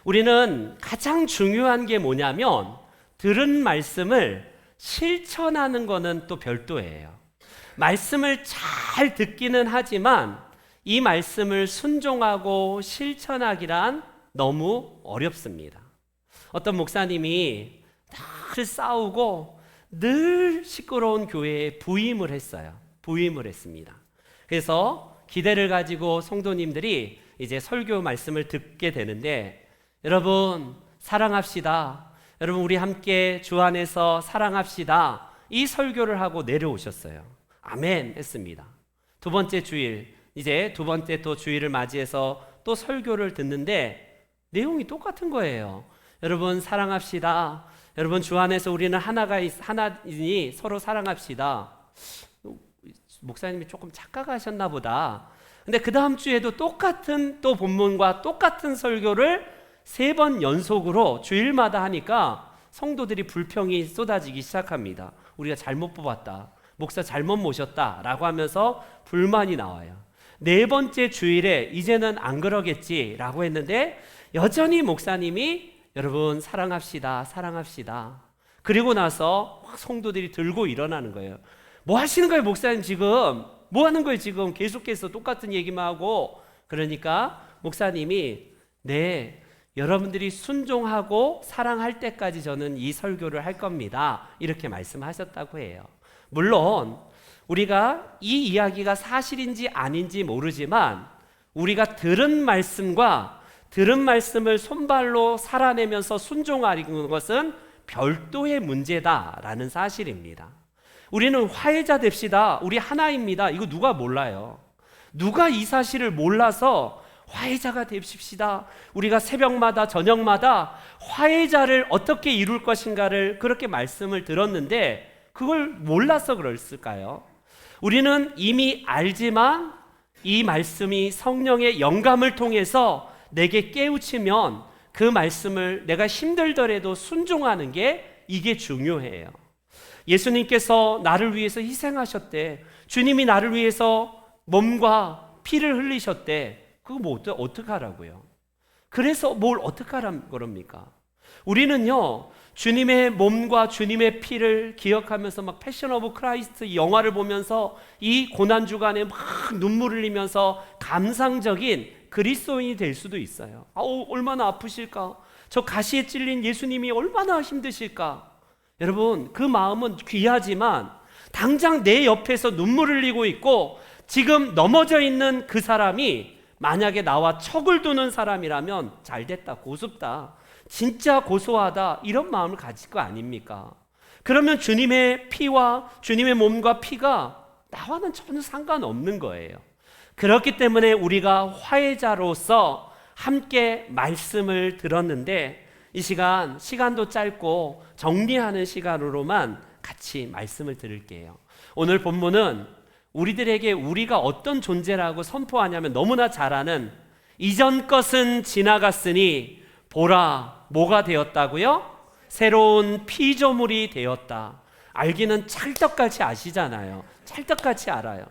우리는 가장 중요한 게 뭐냐면 들은 말씀을 실천하는 거는 또 별도예요. 말씀을 잘 듣기는 하지만 이 말씀을 순종하고 실천하기란 너무 어렵습니다. 어떤 목사님이 늘 싸우고 늘 시끄러운 교회에 부임을 했어요. 부임을 했습니다. 그래서 기대를 가지고 성도님들이 이제 설교 말씀을 듣게 되는데, 여러분 사랑합시다, 여러분 우리 함께 주 안에서 사랑합시다, 이 설교를 하고 내려오셨어요. 아멘 했습니다. 두 번째 주일, 이제 두 번째 또 주일을 맞이해서 또 설교를 듣는데 내용이 똑같은 거예요. 여러분 사랑합시다, 여러분 주 안에서 우리는 하나이니 서로 사랑합시다. 목사님이 조금 착각하셨나 보다. 근데 그 다음 주에도 똑같은 또 본문과 똑같은 설교를 3번 연속으로 주일마다 하니까 성도들이 불평이 쏟아지기 시작합니다. 우리가 잘못 뽑았다, 목사 잘못 모셨다 라고 하면서 불만이 나와요. 4번째 주일에 이제는 안 그러겠지 라고 했는데 여전히 목사님이 여러분 사랑합시다, 사랑합시다. 그리고 나서 막 성도들이 들고 일어나는 거예요. 뭐 하시는 거예요 목사님, 지금 뭐 하는 거예요, 지금 계속해서 똑같은 얘기만 하고. 그러니까 목사님이 네, 여러분들이 순종하고 사랑할 때까지 저는 이 설교를 할 겁니다, 이렇게 말씀하셨다고 해요. 물론 우리가 이 이야기가 사실인지 아닌지 모르지만 우리가 들은 말씀과 들은 말씀을 손발로 살아내면서 순종하는 것은 별도의 문제다라는 사실입니다. 우리는 화해자 됩시다, 우리 하나입니다, 이거 누가 몰라요? 누가 이 사실을 몰라서 화해자가 됩시다, 우리가 새벽마다 저녁마다 화해자를 어떻게 이룰 것인가를 그렇게 말씀을 들었는데 그걸 몰라서 그랬을까요? 우리는 이미 알지만 이 말씀이 성령의 영감을 통해서 내게 깨우치면 그 말씀을 내가 힘들더라도 순종하는 게, 이게 중요해요. 예수님께서 나를 위해서 희생하셨대. 주님이 나를 위해서 몸과 피를 흘리셨대. 그거 뭐 어떻게 하라고요? 그래서 뭘 어떻게 하라는 겁니까? 우리는요, 주님의 몸과 주님의 피를 기억하면서 막 패션 오브 크라이스트 영화를 보면서 이 고난 주간에 막 눈물 흘리면서 감상적인 그리스도인이 될 수도 있어요. 얼마나 아프실까? 저 가시에 찔린 예수님이 얼마나 힘드실까? 여러분 그 마음은 귀하지만 당장 내 옆에서 눈물 흘리고 있고 지금 넘어져 있는 그 사람이 만약에 나와 척을 두는 사람이라면 잘됐다, 고습다, 진짜 고소하다, 이런 마음을 가질 거 아닙니까? 그러면 주님의 피와 주님의 몸과 피가 나와는 전혀 상관없는 거예요. 그렇기 때문에 우리가 화해자로서 함께 말씀을 들었는데 이 시간도 짧고 정리하는 시간으로만 같이 말씀을 들을게요. 오늘 본문은 우리들에게 우리가 어떤 존재라고 선포하냐면 너무나 잘 아는 이전 것은 지나갔으니 보라 뭐가 되었다고요? 새로운 피조물이 되었다. 알기는 찰떡같이 아시잖아요. 찰떡같이 알아요.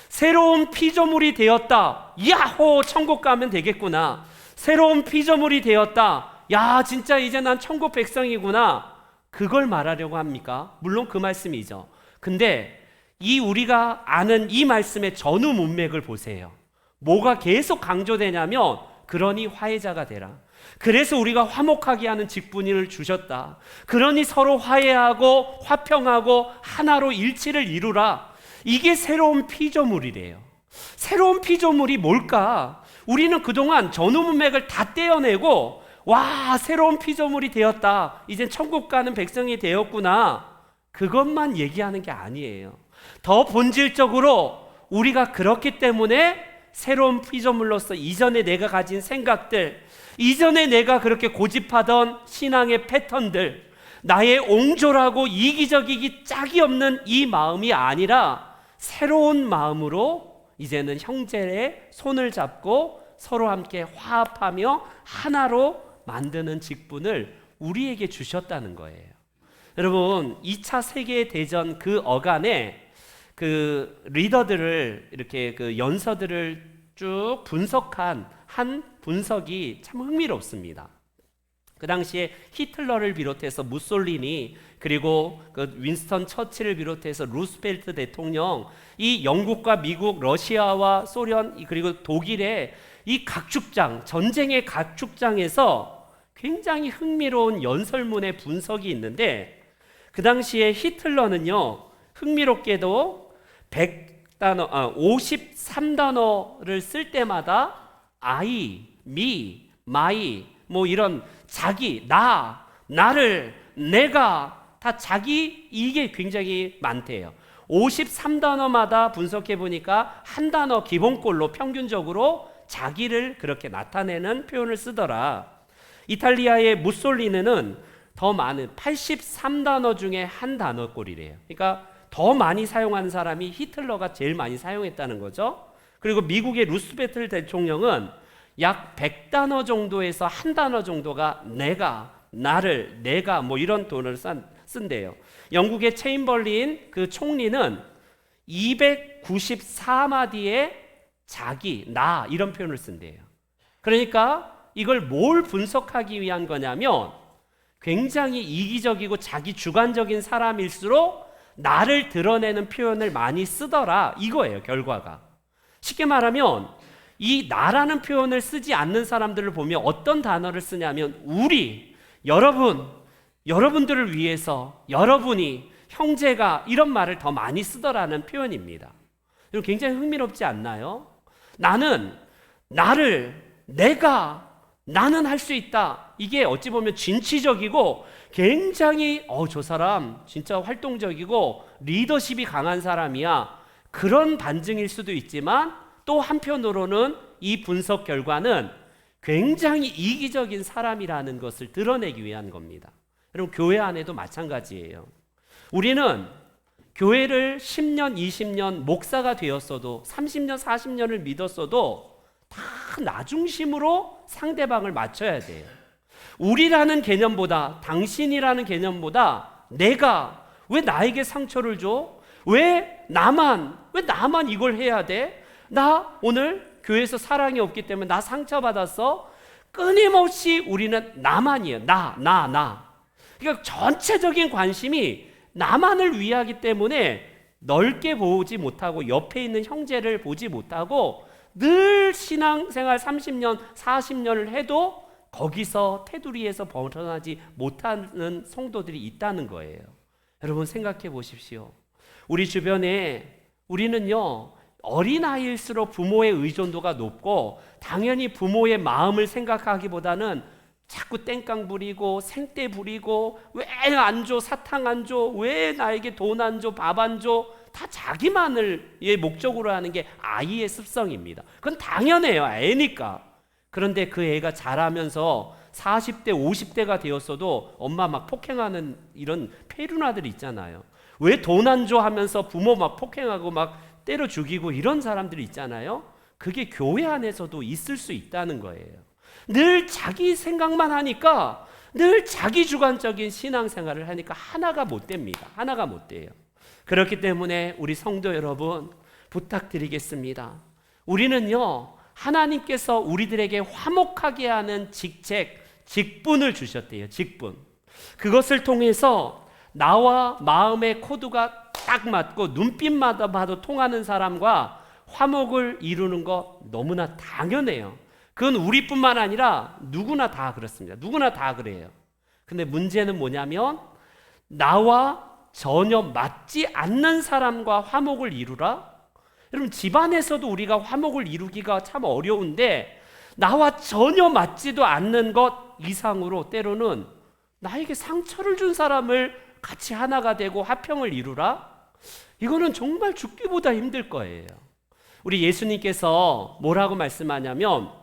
새로운 피조물이 되었다. 야호, 천국 가면 되겠구나. 새로운 피조물이 되었다. 야, 진짜 이제 난 천국 백성이구나. 그걸 말하려고 합니까? 물론 그 말씀이죠. 근데 이 우리가 아는 이 말씀의 전후 문맥을 보세요. 뭐가 계속 강조되냐면 그러니 화해자가 되라. 그래서 우리가 화목하게 하는 직분을 주셨다. 그러니 서로 화해하고 화평하고 하나로 일치를 이루라. 이게 새로운 피조물이래요. 새로운 피조물이 뭘까? 우리는 그동안 전후 문맥을 다 떼어내고 와, 새로운 피조물이 되었다, 이젠 천국 가는 백성이 되었구나, 그것만 얘기하는 게 아니에요. 더 본질적으로 우리가 그렇기 때문에 새로운 피조물로서 이전에 내가 가진 생각들, 이전에 내가 그렇게 고집하던 신앙의 패턴들, 나의 옹졸하고 이기적이기 짝이 없는 이 마음이 아니라 새로운 마음으로 이제는 형제의 손을 잡고 서로 함께 화합하며 하나로 만드는 직분을 우리에게 주셨다는 거예요. 여러분 2차 세계대전 그 어간에 그 리더들을 이렇게 그 연서들을 쭉 분석한 한 분석이 참 흥미롭습니다. 그 당시에 히틀러를 비롯해서 무솔리니, 그리고 그 윈스턴 처칠을 비롯해서 루스펠트 대통령, 이 영국과 미국, 러시아와 소련, 그리고 독일의 이 각축장, 전쟁의 각축장에서 굉장히 흥미로운 연설문의 분석이 있는데, 그 당시에 히틀러는요, 흥미롭게도 53단어를 쓸 때마다 I, me, my, 뭐 이런 자기, 나를, 내가, 다 자기, 이게 굉장히 많대요. 53단어마다 분석해 보니까 한 단어 기본꼴로 평균적으로 자기를 그렇게 나타내는 표현을 쓰더라. 이탈리아의 무솔리니는 더 많은 83단어 중에 한 단어꼴이래요. 그러니까 더 많이 사용하는 사람이 히틀러가 제일 많이 사용했다는 거죠. 그리고 미국의 루스벨트 대통령은 약 100단어 정도에서 한 단어 정도가 내가, 나를, 내가 뭐 이런 돈을 쓴대요. 영국의 체인벌린 그 총리는 294마디의 자기, 나 이런 표현을 쓴대요. 그러니까 이걸 뭘 분석하기 위한 거냐면 굉장히 이기적이고 자기 주관적인 사람일수록 나를 드러내는 표현을 많이 쓰더라, 이거예요, 결과가. 쉽게 말하면 이 나라는 표현을 쓰지 않는 사람들을 보면 어떤 단어를 쓰냐면 우리, 여러분들을 위해서, 여러분이, 형제가, 이런 말을 더 많이 쓰더라는 표현입니다. 이거 굉장히 흥미롭지 않나요? 나는, 나를, 내가, 나는 할 수 있다. 이게 어찌 보면 진취적이고 굉장히 저 사람 진짜 활동적이고 리더십이 강한 사람이야, 그런 반증일 수도 있지만, 또 한편으로는 이 분석 결과는 굉장히 이기적인 사람이라는 것을 드러내기 위한 겁니다. 여러분, 교회 안에도 마찬가지예요. 우리는 교회를 10년, 20년 목사가 되었어도 30년, 40년을 믿었어도 다 나 중심으로 상대방을 맞춰야 돼요. 우리라는 개념보다, 당신이라는 개념보다 내가 왜 나에게 상처를 줘? 왜 나만 이걸 해야 돼? 나 오늘 교회에서 사랑이 없기 때문에 나 상처받았어? 끊임없이 우리는 나만이에요. 나. 그러니까 전체적인 관심이 나만을 위하기 때문에 넓게 보지 못하고 옆에 있는 형제를 보지 못하고 늘 신앙생활 30년, 40년을 해도 거기서 테두리에서 벗어나지 못하는 성도들이 있다는 거예요. 여러분, 생각해 보십시오. 우리 주변에 우리는요, 어린아이일수록 부모의 의존도가 높고 당연히 부모의 마음을 생각하기보다는 자꾸 땡깡 부리고 생떼 부리고 왜 안 줘, 사탕 안 줘, 왜 나에게 돈 안 줘, 밥 안 줘, 다 자기만을 목적으로 하는 게 아이의 습성입니다. 그건 당연해요, 애니까. 그런데 그 애가 자라면서 40대, 50대가 되었어도 엄마 막 폭행하는 이런 페루나들 있잖아요. 왜 돈 안 줘 하면서 부모 막 폭행하고 막 때려 죽이고 이런 사람들이 있잖아요. 그게 교회 안에서도 있을 수 있다는 거예요. 늘 자기 생각만 하니까, 늘 자기 주관적인 신앙생활을 하니까 하나가 못 됩니다. 하나가 못 돼요. 그렇기 때문에 우리 성도 여러분, 부탁드리겠습니다. 우리는요, 하나님께서 우리들에게 화목하게 하는 직분을 주셨대요. 직분. 그것을 통해서 나와 마음의 코드가 딱 맞고 눈빛마다 봐도 통하는 사람과 화목을 이루는 거 너무나 당연해요. 그건 우리뿐만 아니라 누구나 다 그렇습니다. 누구나 다 그래요. 근데 문제는 뭐냐면 나와 전혀 맞지 않는 사람과 화목을 이루라? 여러분, 집안에서도 우리가 화목을 이루기가 참 어려운데 나와 전혀 맞지도 않는 것 이상으로 때로는 나에게 상처를 준 사람을 같이 하나가 되고 화평을 이루라? 이거는 정말 죽기보다 힘들 거예요. 우리 예수님께서 뭐라고 말씀하냐면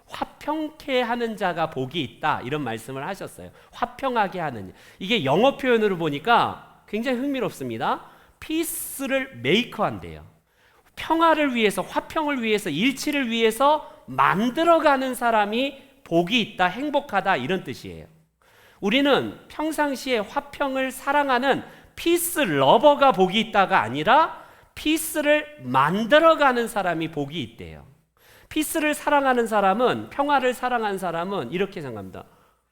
화평케 하는 자가 복이 있다, 이런 말씀을 하셨어요. 화평하게 하는, 이게 영어 표현으로 보니까 굉장히 흥미롭습니다. 피스를 메이커한대요. 평화를 위해서, 화평을 위해서, 일치를 위해서 만들어가는 사람이 복이 있다, 행복하다, 이런 뜻이에요. 우리는 평상시에 화평을 사랑하는 피스 러버가 복이 있다가 아니라 피스를 만들어가는 사람이 복이 있대요. 피스를 사랑하는 사람은, 평화를 사랑하는 사람은 이렇게 생각합니다.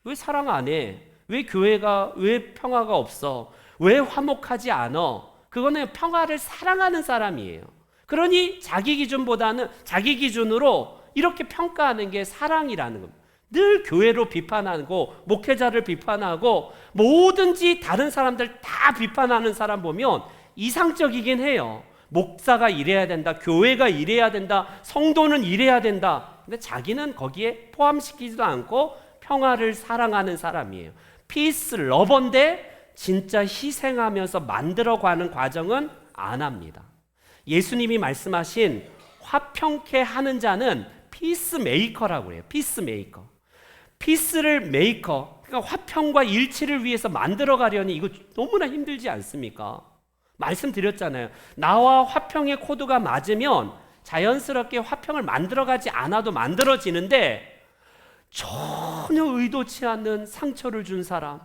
왜 사랑 안 해? 왜 교회가 왜 평화가 없어? 왜 화목하지 않아? 그거는 평화를 사랑하는 사람이에요. 그러니 자기 기준보다는 자기 기준으로 이렇게 평가하는 게 사랑이라는 겁니다. 늘 교회로 비판하고 목회자를 비판하고 뭐든지 다른 사람들 다 비판하는 사람 보면 이상적이긴 해요. 목사가 이래야 된다, 교회가 이래야 된다, 성도는 이래야 된다. 근데 자기는 거기에 포함시키지도 않고 평화를 사랑하는 사람이에요. 피스 러버인데 진짜 희생하면서 만들어가는 과정은 안 합니다. 예수님이 말씀하신 화평케 하는 자는 피스 메이커라고 해요. 피스 메이커. 피스를 메이커, 그러니까 화평과 일치를 위해서 만들어 가려니 이거 너무나 힘들지 않습니까? 말씀드렸잖아요. 나와 화평의 코드가 맞으면 자연스럽게 화평을 만들어 가지 않아도 만들어지는데 전혀 의도치 않는 상처를 준 사람,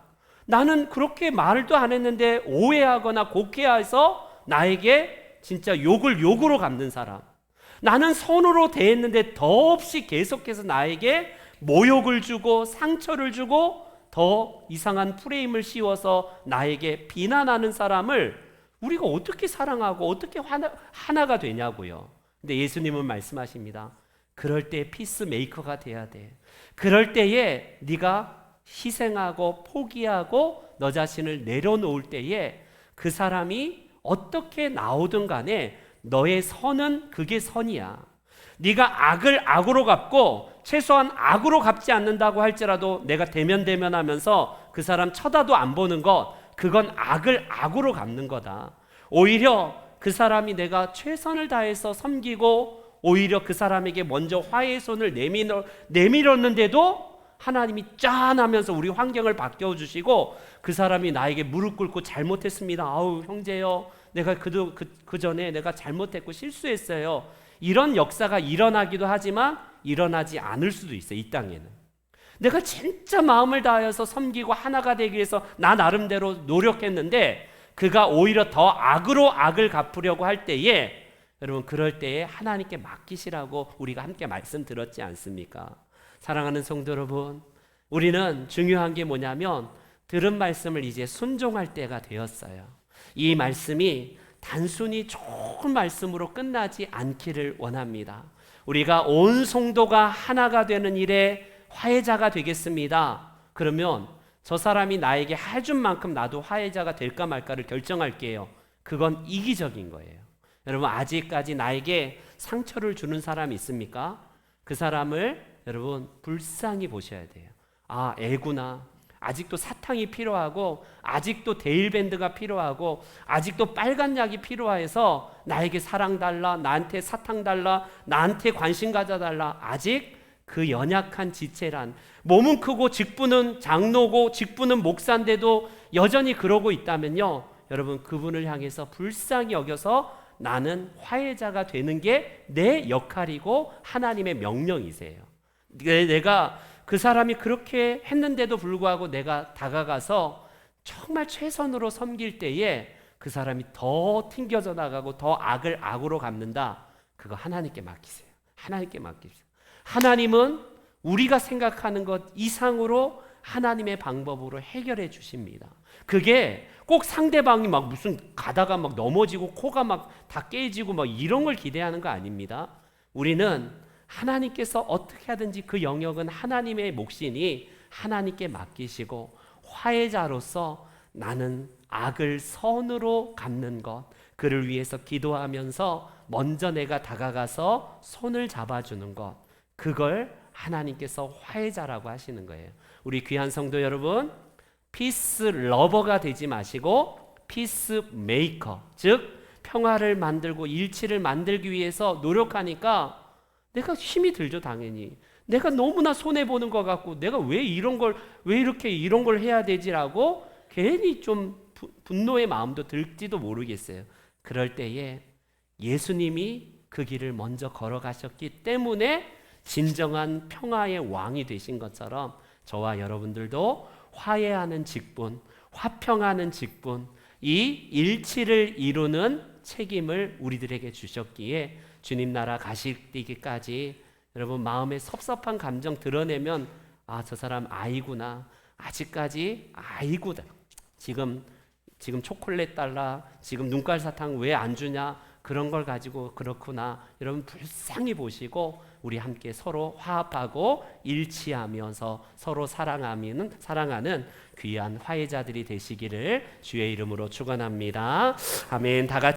나는 그렇게 말도 안 했는데 오해하거나 곡해해서 나에게 진짜 욕을 욕으로 갚는 사람, 나는 선으로 대했는데 더없이 계속해서 나에게 모욕을 주고 상처를 주고 더 이상한 프레임을 씌워서 나에게 비난하는 사람을 우리가 어떻게 사랑하고 어떻게 하나가 되냐고요. 근데 예수님은 말씀하십니다. 그럴 때 피스메이커가 돼야 돼. 그럴 때에 네가 희생하고 포기하고 너 자신을 내려놓을 때에 그 사람이 어떻게 나오든 간에 너의 선은 그게 선이야. 네가 악을 악으로 갚고 최소한 악으로 갚지 않는다고 할지라도 내가 대면하면서 그 사람 쳐다도 안 보는 것, 그건 악을 악으로 갚는 거다. 오히려 그 사람이 내가 최선을 다해서 섬기고 오히려 그 사람에게 먼저 화해의 손을 내밀었는데도 하나님이 짠 하면서 우리 환경을 바뀌어주시고 그 사람이 나에게 무릎 꿇고 잘못했습니다. 아우 형제요, 내가 그 전에 내가 잘못했고 실수했어요. 이런 역사가 일어나기도 하지만 일어나지 않을 수도 있어요. 이 땅에는 내가 진짜 마음을 다해서 섬기고 하나가 되기 위해서 나 나름대로 노력했는데 그가 오히려 더 악으로 악을 갚으려고 할 때에, 여러분 그럴 때에 하나님께 맡기시라고 우리가 함께 말씀 들었지 않습니까? 사랑하는 성도 여러분, 우리는 중요한 게 뭐냐면 들은 말씀을 이제 순종할 때가 되었어요. 이 말씀이 단순히 좋은 말씀으로 끝나지 않기를 원합니다. 우리가 온 성도가 하나가 되는 일에 화해자가 되겠습니다. 그러면 저 사람이 나에게 해준 만큼 나도 화해자가 될까 말까를 결정할게요. 그건 이기적인 거예요. 여러분 아직까지 나에게 상처를 주는 사람이 있습니까? 그 사람을 여러분 불쌍히 보셔야 돼요. 아, 애구나. 아직도 사탕이 필요하고 아직도 데일밴드가 필요하고 아직도 빨간 약이 필요해서 나에게 사랑 달라, 나한테 사탕 달라, 나한테 관심 가져달라. 아직 그 연약한 지체란, 몸은 크고 직분은 장로고 직분은 목사인데도 여전히 그러고 있다면요, 여러분 그분을 향해서 불쌍히 여겨서 나는 화해자가 되는 게 내 역할이고 하나님의 명령이세요. 내가 그 사람이 그렇게 했는데도 불구하고 내가 다가가서 정말 최선으로 섬길 때에 그 사람이 더 튕겨져 나가고 더 악을 악으로 갚는다. 그거 하나님께 맡기세요. 하나님께 맡기세요. 하나님은 우리가 생각하는 것 이상으로 하나님의 방법으로 해결해 주십니다. 그게 꼭 상대방이 막 무슨 가다가 막 넘어지고 코가 막 다 깨지고 막 이런 걸 기대하는 거 아닙니다. 우리는 하나님께서 어떻게 하든지 그 영역은 하나님의 몫이니 하나님께 맡기시고 화해자로서 나는 악을 선으로 갚는 것, 그를 위해서 기도하면서 먼저 내가 다가가서 손을 잡아주는 것, 그걸 하나님께서 화해자라고 하시는 거예요. 우리 귀한 성도 여러분, 피스 러버가 되지 마시고 피스 메이커, 즉 평화를 만들고 일치를 만들기 위해서 노력하니까 내가 힘이 들죠. 당연히 내가 너무나 손해보는 것 같고 내가 왜 이렇게 이런 걸 해야 되지라고 괜히 좀 분노의 마음도 들지도 모르겠어요. 그럴 때에 예수님이 그 길을 먼저 걸어가셨기 때문에 진정한 평화의 왕이 되신 것처럼 저와 여러분들도 화해하는 직분, 화평하는 직분, 이 일치를 이루는 책임을 우리들에게 주셨기에 주님 나라 가시기까지 여러분 마음에 섭섭한 감정 드러내면 아, 저 사람 아이구나. 아직까지 아이구나. 지금 초콜릿 달라. 지금 눈깔 사탕 왜 안 주냐? 그런 걸 가지고 그렇구나. 여러분 불쌍히 보시고 우리 함께 서로 화합하고 일치하면서 서로 사랑하는 귀한 화해자들이 되시기를 주의 이름으로 축원합니다. 아멘. 다 같이